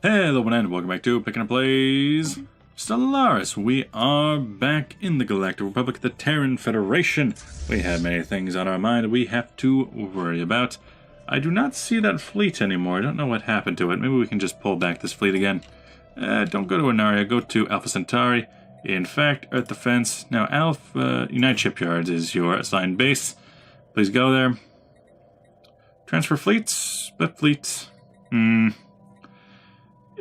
Hello and welcome back to Picking Up Plays Stellaris. We are back in the Galactic Republic, the Terran Federation. We have many things on our mind we have to worry about. I do not see that fleet anymore. I don't know what happened to it. Maybe we can just pull back this fleet again. Don't go to Inaria, go to Alpha Centauri. In fact, Earth Defense. Now Alpha United Shipyards is your assigned base. Please go there. Transfer fleets, split fleets.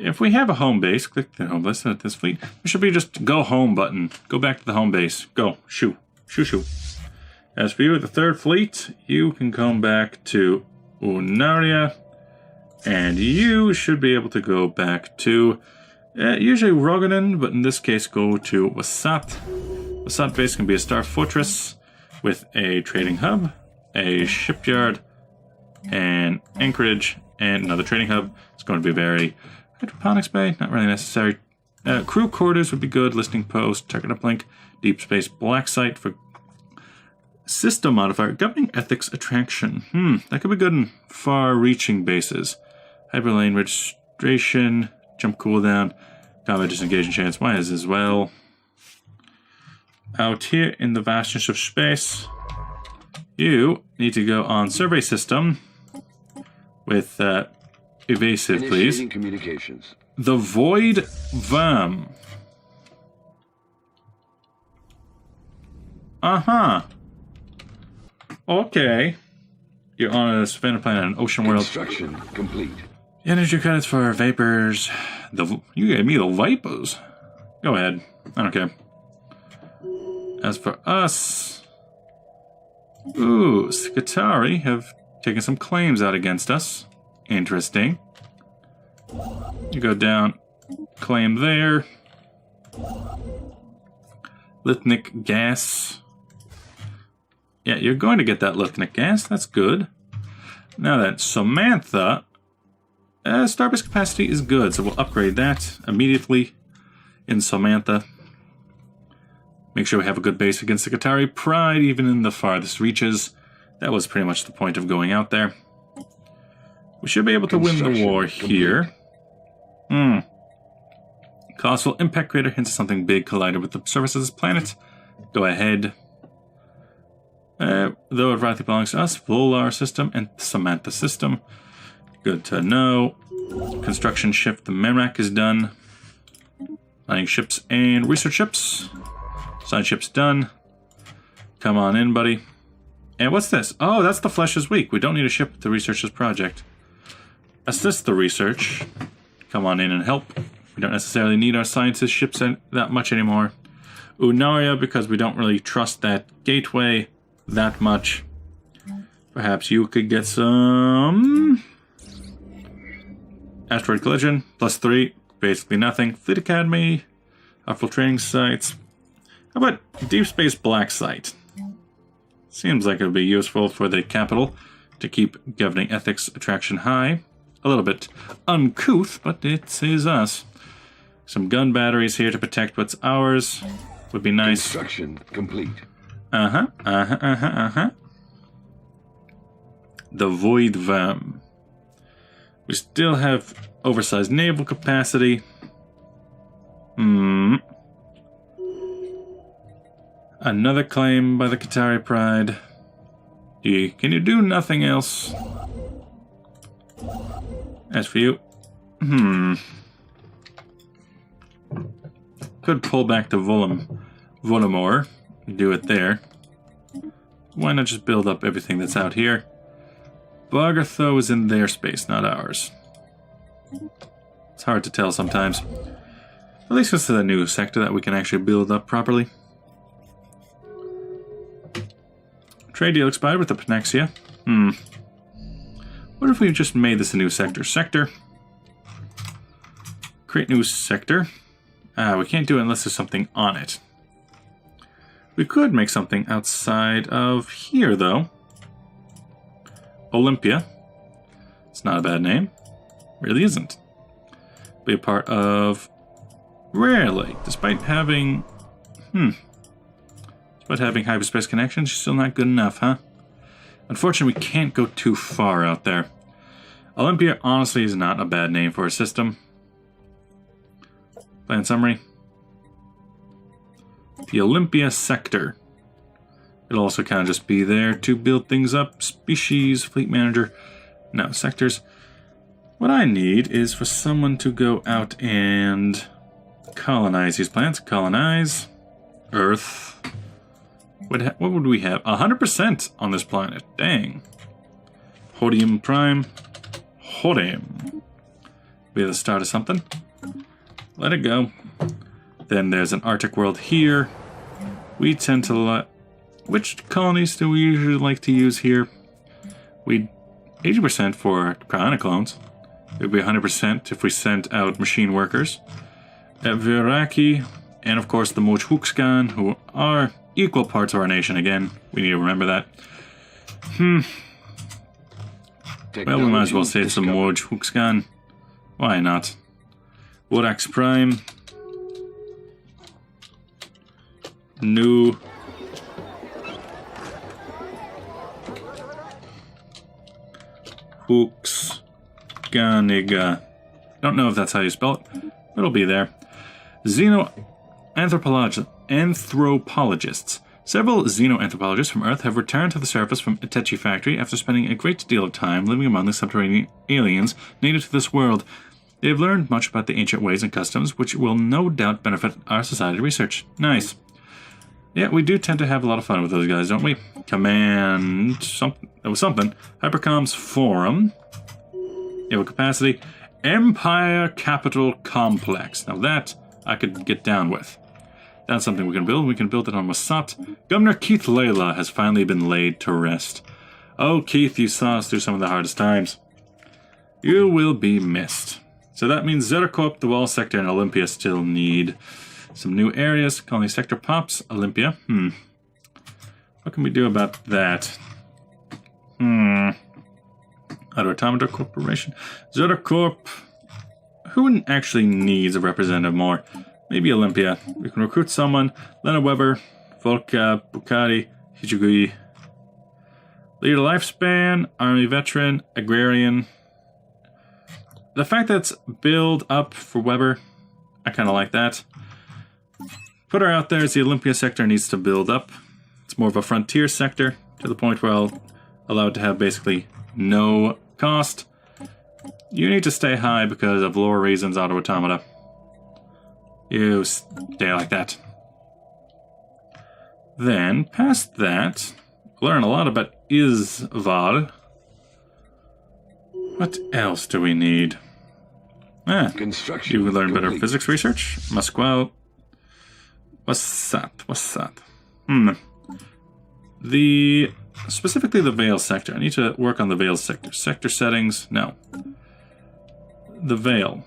If we have a home base, click the home base at this fleet. There should be just go home button. Go back to the home base. Go. Shoo. Shoo shoo. As for you, the third fleet, you can come back to Unaria. And you should be able to go back to usually Roganin, but in this case go to Wasat. Wasat base can be a star fortress with a trading hub, a shipyard, an anchorage, and another trading hub. It's going to be very hydroponics bay, not really necessary. Crew quarters would be good. Listening post, target uplink, deep space black site for system modifier, governing ethics attraction. That could be good in far-reaching bases. Hyperlane registration, jump cooldown, combat disengagement chance. Why is as well? Out here in the vastness of space, you need to go on survey system with evasive, please. Communications. The Void Worm. Okay. You're on a savannah planet, an ocean world. Construction complete. Energy credits for vapors. You gave me the vapors. Go ahead. I don't care. As for us, Skatari have taken some claims out against us. Interesting. You go down, claim there. Lithnic gas. Yeah, you're going to get that lithnic gas. That's good. Now that Samantha, starbase capacity is good, so we'll upgrade that immediately in Samantha. Make sure we have a good base against the Qatari Pride, even in the farthest reaches. That was pretty much the point of going out there. We should be able to win the war here. Colossal impact crater hints at something big collided with the surface of this planet. Go ahead. Though it rightly belongs to us, Volar system and Samantha system. Good to know. Construction ship, the Merak is done. Landing ships and research ships. Side ships done. Come on in, buddy. And what's this? Oh, that's the Flesh is weak. We don't need a ship to research this project. Assist the research. Come on in and help. We don't necessarily need our scientist ships that much anymore. Unaria, because we don't really trust that gateway that much. Perhaps you could get some asteroid collision, +3, basically nothing. Fleet Academy, helpful training sites. How about deep space black site? Seems like it would be useful for the capital to keep governing ethics attraction high. A little bit uncouth, but it is us. Some gun batteries here to protect what's ours would be nice. Construction complete. The Void Worm. We still have oversized naval capacity. Another claim by the Qatari Pride. Can you do nothing else? As for you, could pull back to Volamor, do it there. Why not just build up everything that's out here? Bagartho is in their space, not ours. It's hard to tell sometimes. At least it's a new sector that we can actually build up properly. Trade deal expired with the Panaxia. What if we just made this a new sector? Sector. Create new sector. We can't do it unless there's something on it. We could make something outside of here, though. Olympia. It's not a bad name. Really isn't. Be a part of Rare Lake. Despite having hyperspace connections, still not good enough, huh? Unfortunately, we can't go too far out there. Olympia honestly is not a bad name for a system. Plan summary. The Olympia sector. It'll also kind of just be there to build things up. Species, fleet manager. No, sectors. What I need is for someone to go out and colonize these planets. Colonize. Earth. What would we have? 100% on this planet. Dang. Hodium Prime. Hodium. Be the start of something. Let it go. Then there's an Arctic world here. We tend to let... Which colonies do we usually like to use here? We 80% for cryonic clones. It would be 100% if we sent out machine workers. At Viraki, and of course the Mojhukskan, who are equal parts of our nation again. We need to remember that. Well, we might as well say it's the Mojhukskan. Why not? Worax Prime. New. Hooks. Ganiga. Don't know if that's how you spell it. It'll be there. Xenoanthropologists. Several xenoanthropologists from Earth have returned to the surface from Itechi Factory after spending a great deal of time living among the subterranean aliens native to this world. They have learned much about the ancient ways and customs, which will no doubt benefit our society research. Nice. Yeah, we do tend to have a lot of fun with those guys, don't we? Command... something. That was something. Hypercom's Forum. Naval capacity. Empire Capital Complex. Now that I could get down with. That's something we can build. We can build it on Wasat. Governor Keith Layla has finally been laid to rest. Oh, Keith, you saw us through some of the hardest times. You will be missed. So that means Zetacorp, the Wall Sector, and Olympia still need some new areas. Colony Sector pops. Olympia. What can we do about that? Outer Automata Corporation. Zetacorp. Who actually needs a representative more? Maybe Olympia. We can recruit someone. Lena Weber, Volka, Bukati, Hijugui. Leader lifespan, Army veteran, Agrarian. The fact that it's build up for Weber, I kind of like that. Put her out there as the Olympia sector needs to build up. It's more of a frontier sector to the point where I'll allow it to have basically no cost. You need to stay high because of lower reasons, Auto Automata. You stay like that. Then, past that, learn a lot about Isvar. What else do we need? Construction You learn better complete. physics research. Musqual. What's that? Specifically the Veil sector. I need to work on the Veil sector. Sector settings, no. The Veil.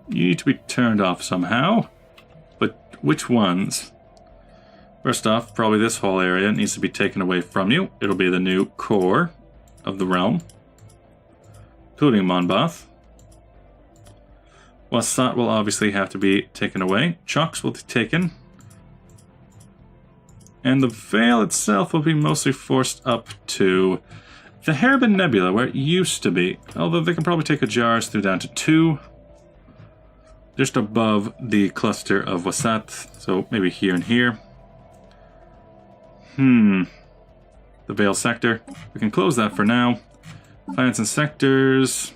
You need to be turned off somehow. But which ones? First off, probably this whole area needs to be taken away from you. It'll be the new core of the realm. Including Monbath. Wasat will obviously have to be taken away. Chocks will be taken. And the Veil itself will be mostly forced up to the Harbin Nebula, where it used to be. Although they can probably take a Jars through down to 2. Just above the cluster of Wasat. So maybe here and here. The Veil sector. We can close that for now. Planets and sectors.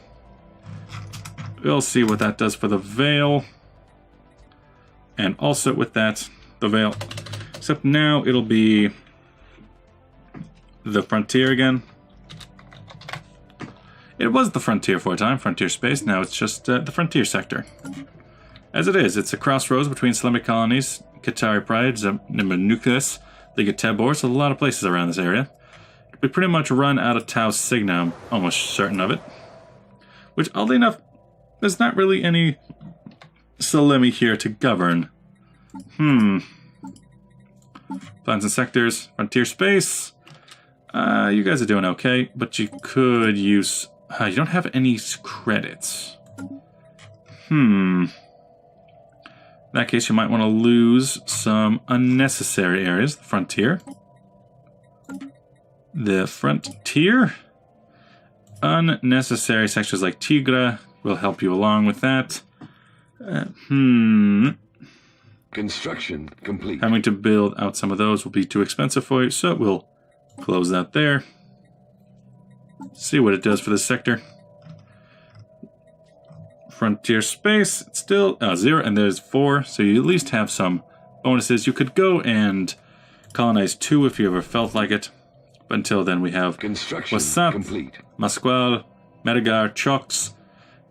We'll see what that does for the Veil. And also with that, the Veil. Except now it'll be the Frontier again. It was the Frontier for a time, Frontier Space. Now it's just the Frontier sector. As it is, it's a crossroads between Selimic colonies, Qatari Pride, Nucleus, League of Tabor, so a lot of places around this area. We pretty much run out of Tau Cygna, I'm almost certain of it. Which, oddly enough, there's not really any Selimi here to govern. Plans and sectors, Frontier Space. You guys are doing okay, but you could use... you don't have any credits. In that case, you might want to lose some unnecessary areas. The Frontier. The Frontier. Unnecessary sectors like Tigra will help you along with that. Construction complete. Having to build out some of those will be too expensive for you, so we'll close that there. See what it does for this sector. Frontier space, it's still 0, and there's 4, so you at least have some bonuses. You could go and colonize 2 if you ever felt like it. But until then, we have Construction Wasat, complete. Masqual, Medigar, Chox,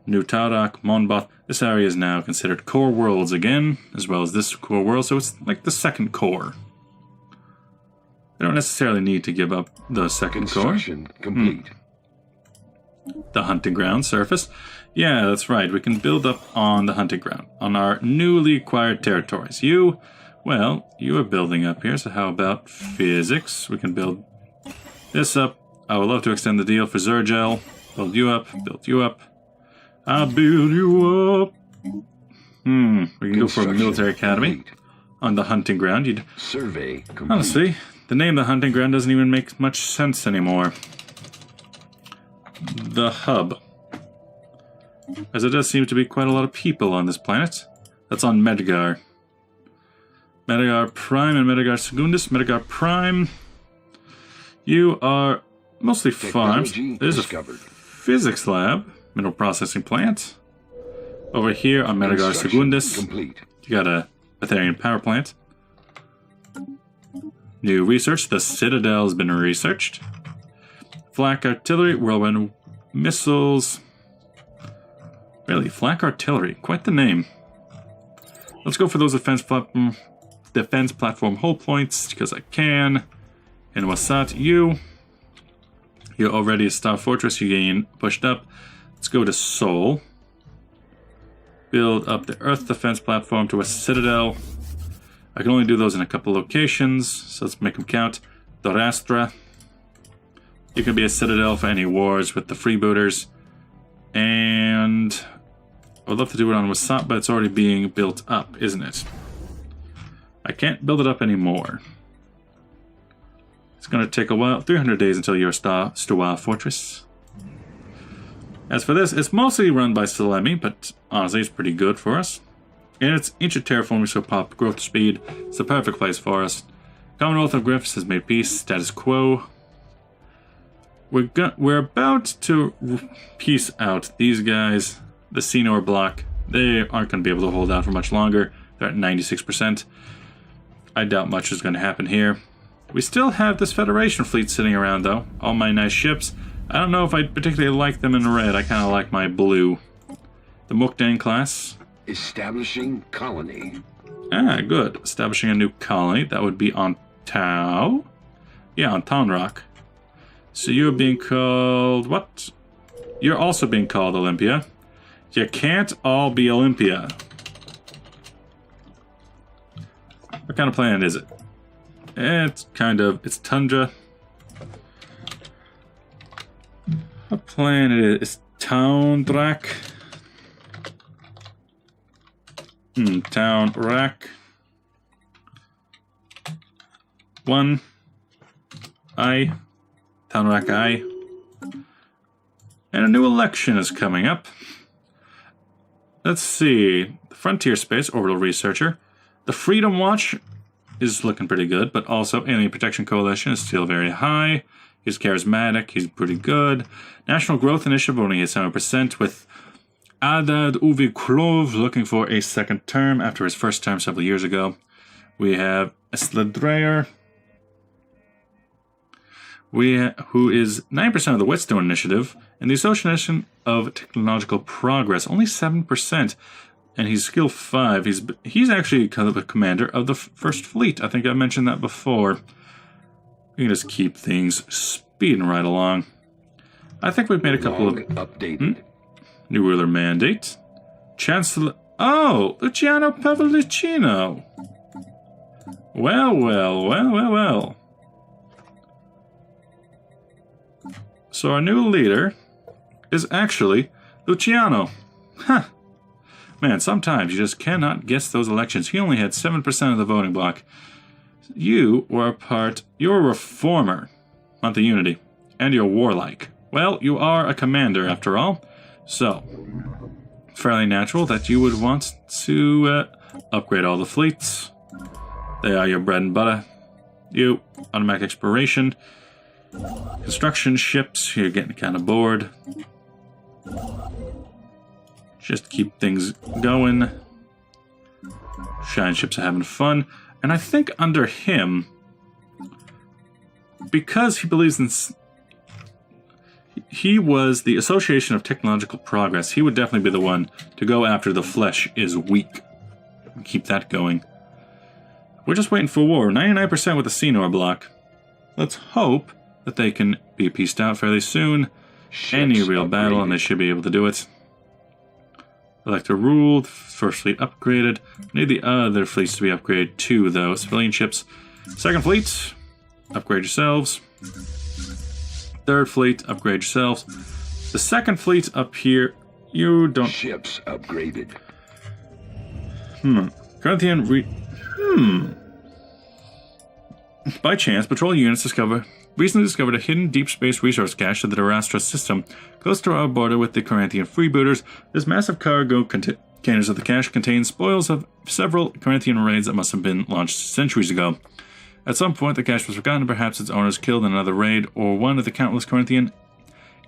New Tarak, Monbot. This area is now considered core worlds again, as well as this core world, so it's like the second core. They don't necessarily need to give up the second core. Construction complete. The hunting ground surface. Yeah, that's right. We can build up on the hunting ground, on our newly acquired territories. You are building up here, so how about physics? We can build this up. I would love to extend the deal for Zergel. Build you up, build you up. I'll build you up. We can go for a military academy on the hunting ground. You'd Survey complete. honestly, the name of the hunting ground doesn't even make much sense anymore. The hub. As it does seem to be quite a lot of people on this planet. That's on Medgar. Medgar Prime and Medgar Secundus. Medgar Prime. You are mostly farms. Technology There's discovered. a physics lab. Mineral processing plant. Over here on Medgar Construction Secundus. complete. You got a Betharian power plant. New research. The Citadel has been researched. Flak artillery, whirlwind missiles. Really, flak artillery, quite the name. Let's go for those defense platform hold points because I can. And Wasat, you're already a star fortress. You gain pushed up. Let's go to Sol. Build up the Earth defense platform to a Citadel. I can only do those in a couple locations, so let's make them count. Dorastra. You can be a Citadel for any wars with the freebooters. And I would love to do it on Wasat, but it's already being built up, isn't it? I can't build it up anymore. It's going to take a while. 300 days until you're a Stuwa fortress. As for this, it's mostly run by Salemi, but honestly, it's pretty good for us. And it's ancient terraforming, so pop growth speed. It's the perfect place for us. Commonwealth of Griffs has made peace. Status quo. We're about to peace out these guys. The Senor block, they aren't going to be able to hold out for much longer. They're at 96%. I doubt much is going to happen here. We still have this Federation fleet sitting around, though. All my nice ships. I don't know if I particularly like them in red. I kind of like my blue. The Mukdang class. Establishing colony. Ah, good. Establishing a new colony. That would be on Tau. Yeah, on Townrock. So you're being called... what? You're also being called Olympia. You can't all be Olympia. What kind of planet is it? It's tundra. What planet is it? It's Townrak. Townrak. 1. Townrak I. And a new election is coming up. Let's see. The Frontier Space, Orbital Researcher. The Freedom Watch is looking pretty good, but also Alien Protection Coalition is still very high. He's charismatic, he's pretty good. National Growth Initiative only at 7%, with Adad Uvi Krov looking for a second term after his first term several years ago. We have Esledrayer, who is 9% of the Whetstone Initiative, and the Association of Technological Progress, only 7%, and he's skill 5. He's actually kind of a commander of the First Fleet. I think I mentioned that before. We can just keep things speeding right along. I think we've made a couple of... updated. New ruler mandate. Chancellor... oh! Luciano Pavollicino! Well. So our new leader is actually Luciano. Huh. Man, sometimes you just cannot guess those elections. He only had 7% of the voting bloc. You were you're a reformer, not the unity, and you're warlike. Well, you are a commander after all. So, fairly natural that you would want to upgrade all the fleets. They are your bread and butter. You, automatic exploration, construction ships, you're getting kind of bored. Just keep things going. Shine ships are having fun. And I think under him, because he believes in... He was the Association of Technological Progress. He would definitely be the one to go after the flesh is weak. Keep that going. We're just waiting for war. 99% with the Senor block. Let's hope that they can be pieced out fairly soon. Any real battle, and they should be able to do it. Elector ruled. First fleet upgraded. Need the other fleets to be upgraded too, though. Civilian ships. Second fleet. Upgrade yourselves. Third fleet. Upgrade yourselves. The second fleet up here. You don't... Ships upgraded. Corinthian By chance, patrol units recently discovered a hidden deep space resource cache of the Terastra system close to our border with the Corinthian freebooters. This massive cargo containers of the cache contain spoils of several Corinthian raids that must have been launched centuries ago. At some point, the cache was forgotten, and perhaps its owners killed in another raid, or one of the countless Corinthian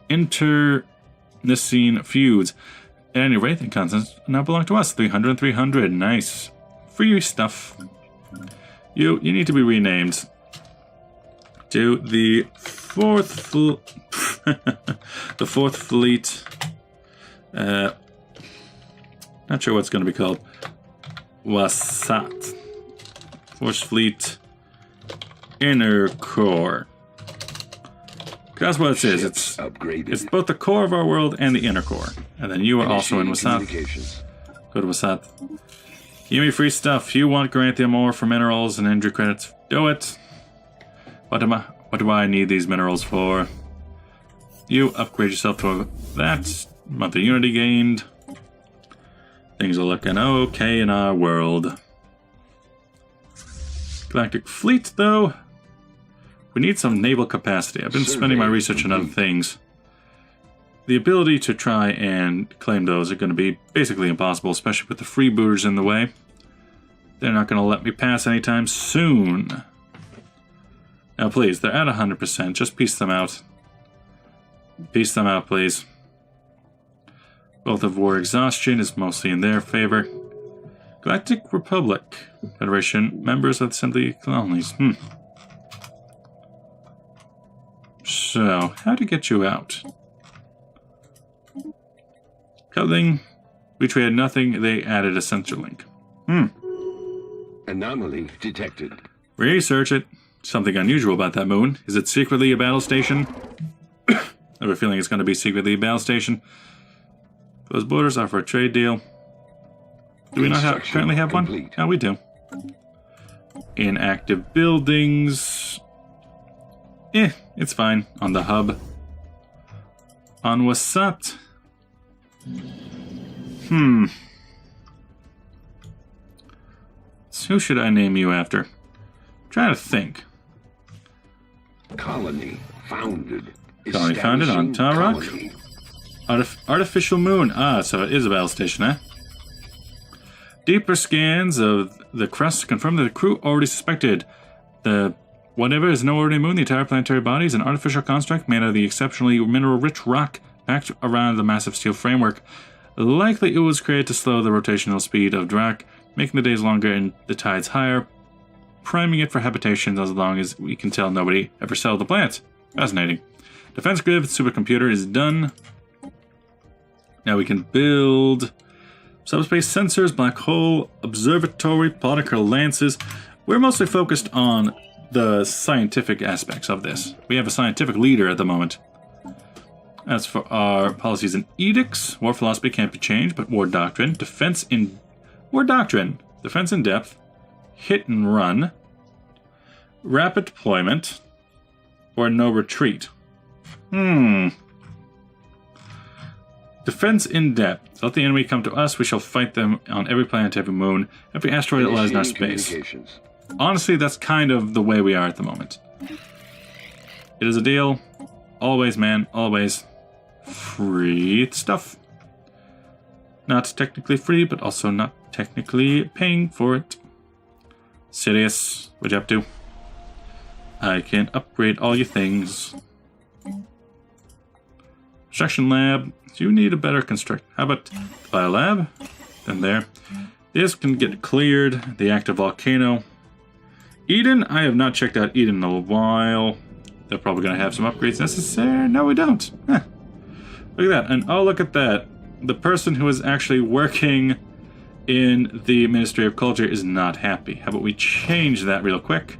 internecine feuds. At any rate, the contents now belong to us. 300 and 300. Nice. Free stuff. You need to be renamed to the fourth the fourth fleet. Not sure what's going to be called. Wasat. Fourth fleet. Inner core. That's what it is. It's upgraded. It's both the core of our world and the inner core. And then you are also in Wasat. Go to Wasat. Give me free stuff. You want Garanthium ore for minerals and injury credits? Do it. What do I need these minerals for? You upgrade yourself to that. Monthly unity gained. Things are looking okay in our world. Galactic fleet, though. We need some naval capacity. I've been spending my research on other things. The ability to try and claim those are going to be basically impossible, especially with the freebooters in the way. They're not going to let me pass anytime soon. Now, please, they're at 100%. Just piece them out. Piece them out, please. Wealth of War exhaustion is mostly in their favor. Galactic Republic Federation, members of the Assembly Colonies. So, how to get you out? Cuddling. We traded nothing. They added a sensor link. Anomaly detected. Research it. Something unusual about that moon. Is it secretly a battle station? I have a feeling it's going to be secretly a battle station. Those borders are for a trade deal. Do we not currently have one? Oh, we do. Inactive buildings. It's fine. On the hub. On Wasat. So who should I name you after? I'm trying to think. Colony founded. Colony founded on Tarok. Artificial moon. So it is a battle station, eh? Deeper scans of the crust confirm that the crew already suspected. Whatever is no ordinary moon, the entire planetary body is an artificial construct made of the exceptionally mineral-rich rock packed around the massive steel framework. Likely it was created to slow the rotational speed of Drak, making the days longer and the tides higher, priming it for habitation as long as we can tell nobody ever settled the planet. Fascinating. Defense grid supercomputer is done. Now we can build subspace sensors, black hole, observatory, particle lances. We're mostly focused on the scientific aspects of this. We have a scientific leader at the moment. As for our policies and edicts, war philosophy can't be changed, but war doctrine, defense in depth, hit and run, rapid deployment, or no retreat. Defense in depth. Let the enemy come to us. We shall fight them on every planet, every moon, every asteroid that lies in our space. Honestly, that's kind of the way we are at the moment. It is a deal. Always, man. Always. Free stuff. Not technically free, but also not technically paying for it. Sirius, what'd you up to? I can upgrade all your things. Construction lab. You need a better construct. How about the biolab? Then there. This can get cleared. The active volcano. Eden. I have not checked out Eden in a while. They're probably going to have some upgrades necessary. No, we don't. Huh. Look at that. And oh, look at that. The person who is actually working in the Ministry of Culture is not happy. How about we change that real quick?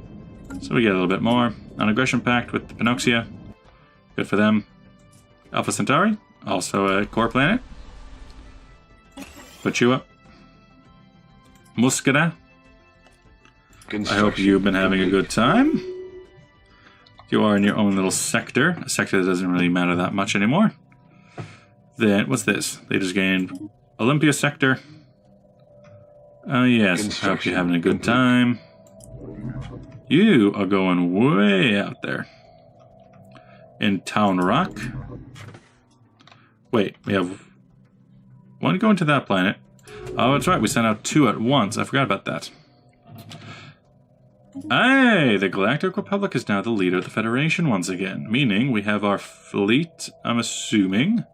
So we get a little bit more. Non-aggression pact with the Pinoxia. Good for them. Alpha Centauri. Also a core planet. Put you up. Muscada. I hope you've been having a good time. You are in your own little sector. A sector that doesn't really matter that much anymore. Then, what's this? They just gained Olympia sector. Oh, yes. I hope you're having a good time. You are going way out there. In Town Rock. Wait, we have one going to that planet. Oh, that's right. We sent out 2 at once. I forgot about that. Hey, the Galactic Republic is now the leader of the Federation once again. Meaning we have our fleet, I'm assuming.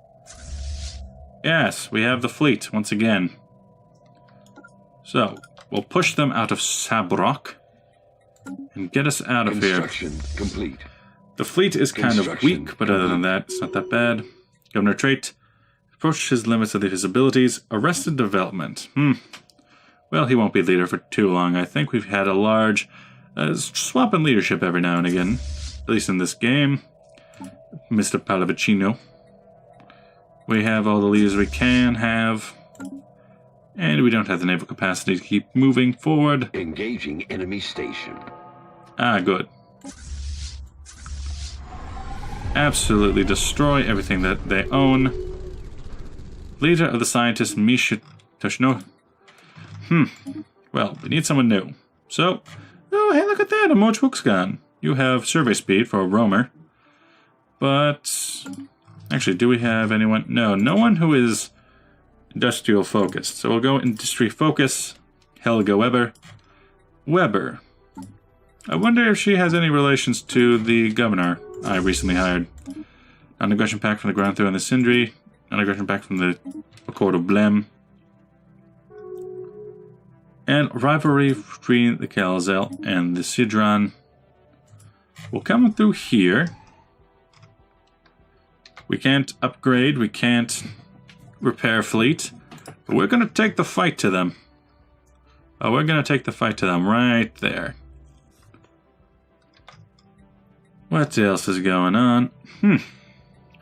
Yes, we have the fleet once again. So, we'll push them out of Sabrok and get us out of here. Construction complete. The fleet is kind of weak, but other than that, it's not that bad. Governor Trait approached his limits of his abilities. Arrested development. Well, he won't be leader for too long. I think we've had a large swap in leadership every now and again. At least in this game. Mr. Pallavicino. We have all the leaders we can have. And we don't have the naval capacity to keep moving forward. Engaging enemy station. Ah, good. Absolutely destroy everything that they own. Leader of the scientists, Misha Toshno. Well, we need someone new. So, oh, hey, look at that, a Mochwuxgan. You have survey speed for a roamer. But, actually, do we have anyone? No, no one who is industrial focused. So we'll go industry focus. Helga Weber. Weber. I wonder if she has any relations to the governor I recently hired. Non-aggression pact from the ground through and the Sindri. Non-aggression pact from the Accord of Blem. And rivalry between the Kalzel and the Sidran. We'll come through here. We can't upgrade, we can't repair fleet. But we're going to take the fight to them. Oh, we're going to take the fight to them right there. What else is going on?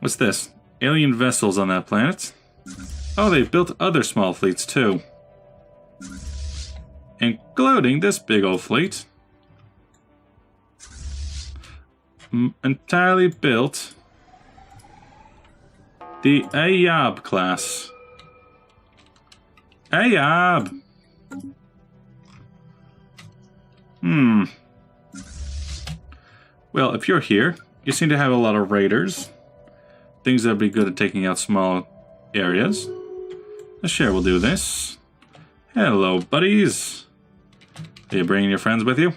What's this? Alien vessels on that planet. Oh, they've built other small fleets too. Including this big old fleet. Entirely built. The Ayab class. Ayab! Well, if you're here, you seem to have a lot of raiders. Things that would be good at taking out small areas. The share will do this. Hello, buddies. Are you bringing your friends with you?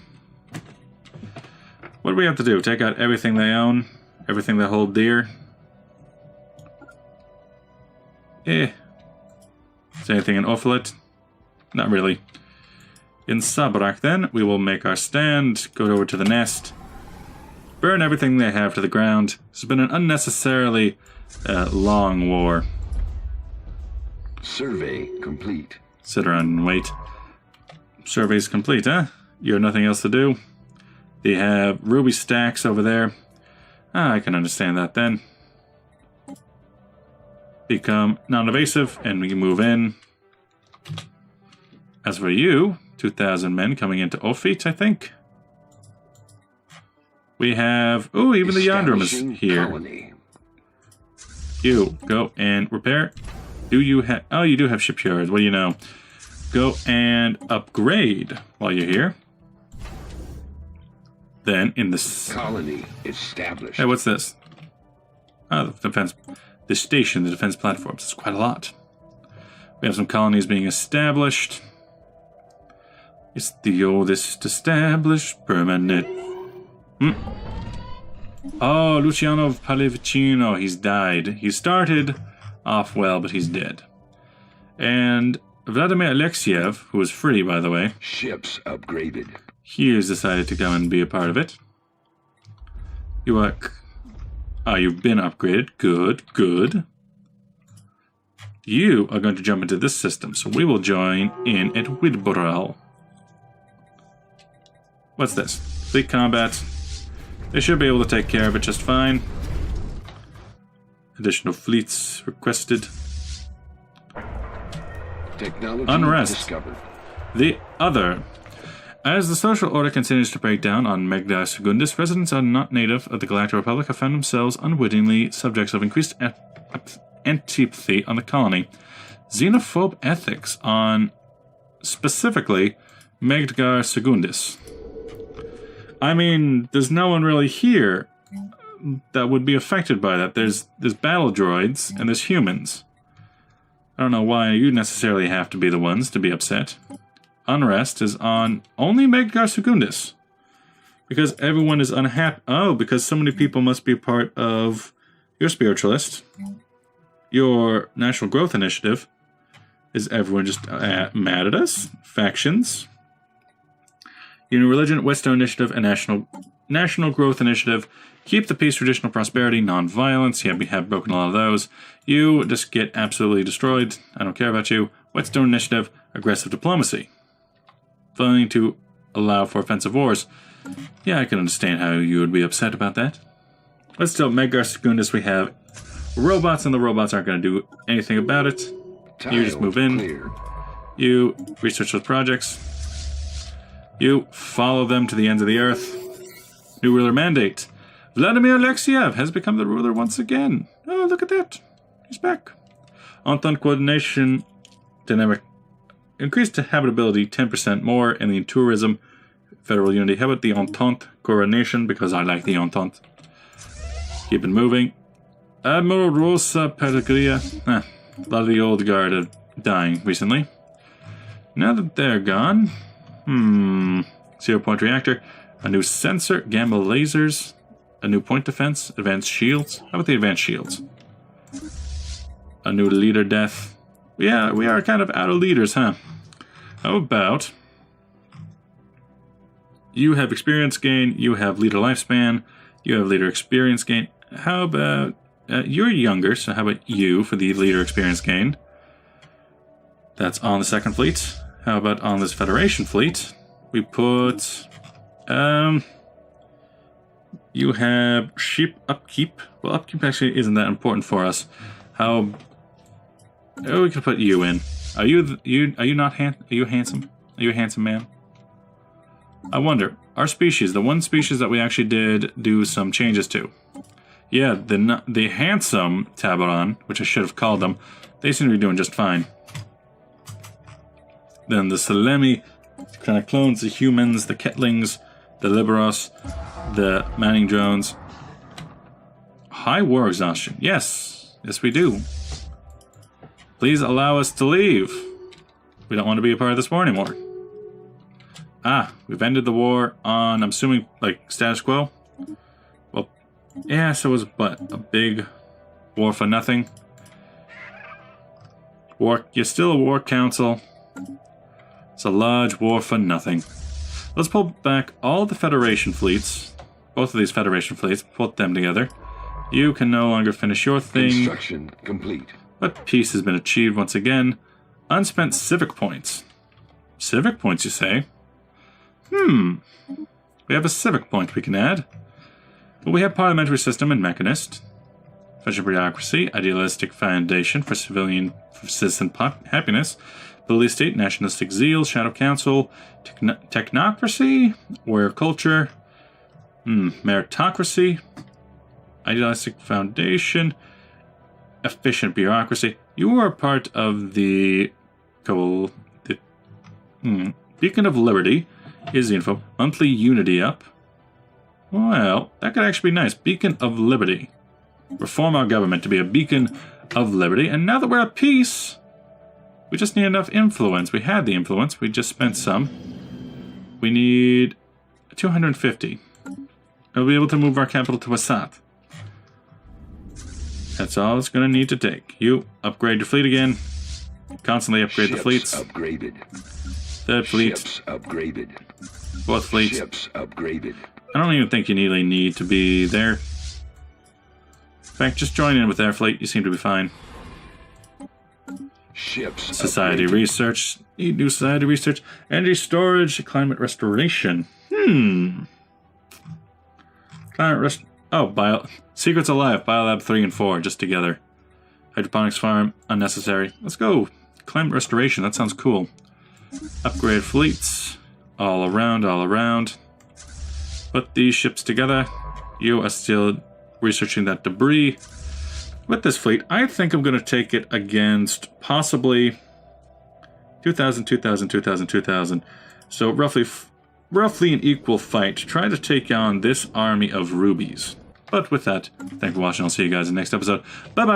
What do we have to do? Take out everything they own? Everything they hold dear? Is there anything in Ophilit? Not really. In Sabrak, then, we will make our stand, go over to the nest, burn everything they have to the ground. This has been an unnecessarily long war. Survey complete. Sit around and wait. Survey's complete, huh? You have nothing else to do? They have ruby stacks over there. Ah, I can understand that then. Become non-evasive, and we can move in. As for you, 2,000 men coming into Ophit, I think. We have... Oh, even the Yandrum is here. Colony. You, go and repair. Do you have... Oh, you do have shipyards. What do you know? Go and upgrade while you're here. Then, in the... Colony established. Hey, what's this? Oh, the defense... The station, the defense platforms. It's quite a lot. We have some colonies being established. It's the oldest established permanent. Oh, Luciano Pallavicino, he's died. He started off well, but he's dead. And Vladimir Alexiev, who was free, by the way. Ships upgraded. He has decided to come and be a part of it. You are... you've been upgraded. Good, good. You are going to jump into this system, so we will join in at Widboral. What's this? Fleet combat. They should be able to take care of it just fine. Additional fleets requested. Technology Unrest. discovered. The other. As the social order continues to break down on Megdar Secundus, residents are not native of the Galactic Republic have found themselves unwittingly subjects of increased antipathy on the colony. Xenophobe ethics on, specifically, Megdar Secundus. I mean, there's no one really here that would be affected by that. There's battle droids and there's humans. I don't know why you necessarily have to be the ones to be upset. Unrest is on only Megdar Secundus. Because everyone is unhappy. Oh, because so many people must be a part of your spiritualist. Your National Growth Initiative. Is everyone just mad at us? Factions. Union Religion, Western Initiative, and National Growth Initiative. Keep the peace, traditional prosperity, non-violence. Yeah, we have broken a lot of those. You just get absolutely destroyed. I don't care about you. Whetstone Initiative, aggressive diplomacy. Failing to allow for offensive wars. Yeah, I can understand how you would be upset about that. But still, Megdar Secundus, we have robots, and the robots aren't going to do anything about it. You just move in. Cleared. You research those projects. You follow them to the ends of the earth. New ruler mandate. Vladimir Alexiev has become the ruler once again. Oh, look at that. He's back. Entente coordination dynamic. Increased habitability 10% more in the tourism. Federal unity. How about the Entente coronation? Because I like the Entente. Keep it moving. Admiral Rosa Pellegria. A lot of the old guard are dying recently. Now that they're gone... 0-point reactor. A new sensor. Gamma lasers. A new point defense. Advanced shields. How about the advanced shields? A new leader death. Yeah, we are kind of out of leaders, huh? How about... You have experience gain. You have leader lifespan. You have leader experience gain. How about... you're younger, so how about you for the leader experience gain? That's on the second fleet. How about on this Federation fleet? We put... you have ship upkeep. Well, upkeep actually isn't that important for us. How... Oh, we can put you in. Are you not are you handsome? Are you a handsome man? I wonder. Our species, the one species that we actually did do some changes to. Yeah, the handsome Tabaran, which I should have called them, they seem to be doing just fine. Then the Salemi kind of clones, the humans, the Ketlings, the Liberos, the Manning drones. High war exhaustion. Yes. Yes, we do. Please allow us to leave. We don't want to be a part of this war anymore. Ah, we've ended the war on, I'm assuming, like, status quo? Well, yeah, so it was, what, a big war for nothing? War, you're still a war council. It's a large war for nothing. Let's pull back all the Federation fleets. Both of these Federation fleets. Put them together. You can no longer finish your thing. Construction complete. But peace has been achieved once again. Unspent civic points. Civic points, you say? We have a civic point we can add. But we have parliamentary system and mechanist. Federal bureaucracy. Idealistic foundation for citizen happiness. Ability state, nationalistic zeal, shadow council, technocracy, warrior culture, meritocracy, idealistic foundation, efficient bureaucracy. You are part of the Beacon of Liberty is the info. Monthly unity up. Well, that could actually be nice. Beacon of Liberty. Reform our government to be a beacon of liberty. And now that we're at peace... We just need enough influence. We had the influence. We just spent some. We need 250. We'll be able to move our capital to Assat. That's all it's going to need to take. You upgrade your fleet again. Constantly upgrade the fleets. Upgraded. Third fleet. Ships upgraded. Fourth fleet. Ships upgraded. I don't even think you really need to be there. In fact, just join in with their fleet. You seem to be fine. Ships Society upgraded. research. Need new society research. Energy storage. Climate restoration. Climate rest. Oh, Secrets Alive. Biolab 3 and 4 just together. Hydroponics farm. Unnecessary. Let's go. Climate restoration. That sounds cool. Upgrade fleets. All around, all around. Put these ships together. You are still researching that debris. With this fleet, I think I'm going to take it against possibly 2,000, 2,000, 2,000, 2,000. So roughly an equal fight to try to take on this army of rubies. But with that, thank you for watching. I'll see you guys in the next episode. Bye-bye!